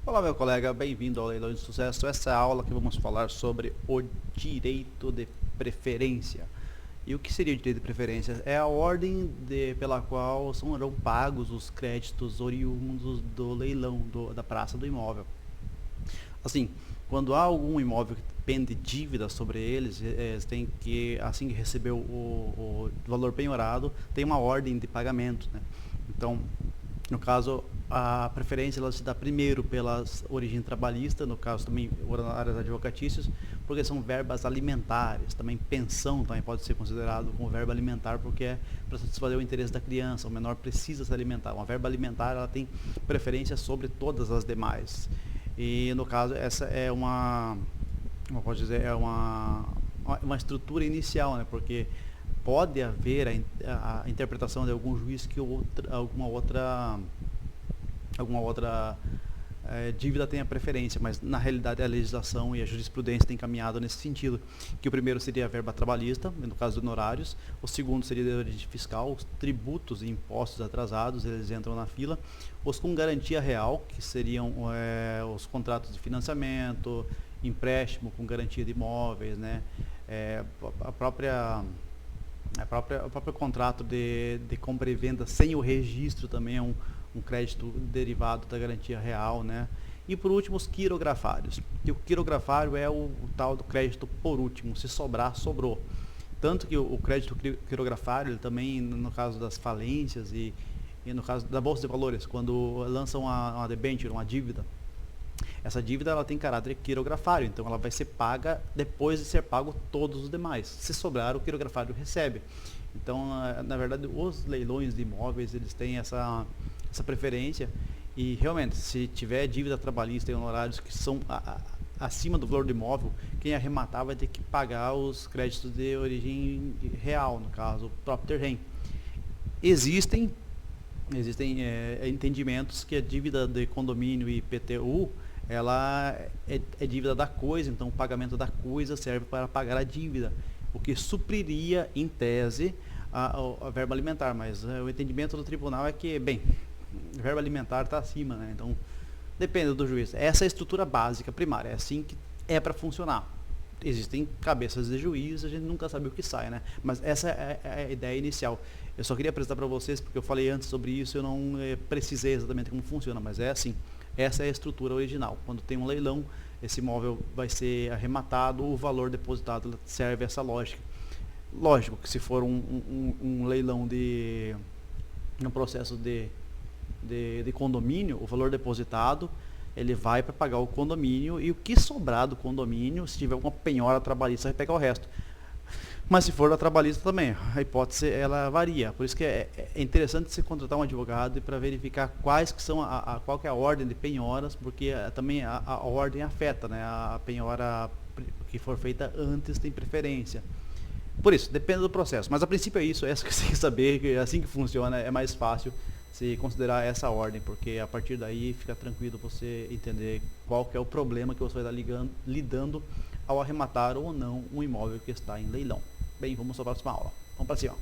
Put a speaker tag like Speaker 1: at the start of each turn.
Speaker 1: Olá, meu colega, bem-vindo ao Leilão de Sucesso. Essa é a aula que vamos falar sobre o direito de preferência. E o que seria o direito de preferência? É a ordem pela qual serão pagos os créditos oriundos do leilão da praça do imóvel. Assim, quando há algum imóvel que pende dívida sobre eles, tem que, assim que receber o valor penhorado, tem uma ordem de pagamento, né? Então, no caso, a preferência ela se dá primeiro pelas origem trabalhista, no caso também honorários advocatícios, porque são verbas alimentares, também pensão também pode ser considerado como verba alimentar, porque é para satisfazer o interesse da criança, o menor precisa se alimentar. Uma verba alimentar ela tem preferência sobre todas as demais. E no caso, essa é como pode dizer, é uma estrutura inicial, né? Porque pode haver a interpretação de algum juiz que alguma outra dívida tenha preferência, mas na realidade a legislação e a jurisprudência têm caminhado nesse sentido, que o primeiro seria a verba trabalhista, no caso de honorários, o segundo seria de origem fiscal, os tributos e impostos atrasados, eles entram na fila, os com garantia real, que seriam os contratos de financiamento, empréstimo com garantia de imóveis, né? A própria o próprio contrato de compra e venda sem o registro também é um crédito derivado da garantia real, né? E por último, os quirografários. E o quirografário é o tal do crédito por último, se sobrar, sobrou. Tanto que o crédito quirografário, ele também, no caso das falências e no caso da Bolsa de Valores, quando lançam uma debênture, uma dívida, essa dívida ela tem caráter quirografário, então ela vai ser paga depois de ser pago todos os demais. Se sobrar, o quirografário recebe. Então, na verdade, os leilões de imóveis, eles têm essa preferência e realmente, se tiver dívida trabalhista e honorários que são acima do valor do imóvel, quem arrematar vai ter que pagar os créditos de origem real, no caso, o próprio terreno. Existem entendimentos que a dívida de condomínio e IPTU ela é dívida da coisa, então o pagamento da coisa serve para pagar a dívida, o que supriria, em tese, a verba alimentar, mas o entendimento do tribunal é que, bem, a verba alimentar está acima, né? Então depende do juiz. Essa é a estrutura básica, primária, é assim que é para funcionar. Existem cabeças de juiz, a gente nunca sabe o que sai, né? Mas essa é a ideia inicial. Eu só queria apresentar para vocês, porque eu falei antes sobre isso, eu não precisei exatamente como funciona, mas é assim. Essa é a estrutura original. Quando tem um leilão, esse imóvel vai ser arrematado, o valor depositado serve a essa lógica. Lógico que se for um leilão um processo de condomínio, o valor depositado ele vai para pagar o condomínio e o que sobrar do condomínio, se tiver alguma penhora trabalhista, vai pegar o resto. Mas se for da trabalhista também, a hipótese ela varia. Por isso que é interessante você contratar um advogado para verificar quais que são qual que é a ordem de penhoras, porque também a ordem afeta, né? A penhora que for feita antes tem preferência. Por isso, depende do processo. Mas a princípio é isso, é isso que você tem que saber, que é assim que funciona, é mais fácil se considerar essa ordem, porque a partir daí fica tranquilo você entender qual que é o problema que você vai estar lidando ao arrematar ou não um imóvel que está em leilão. Bem, vamos para a próxima aula. Vamos para cima.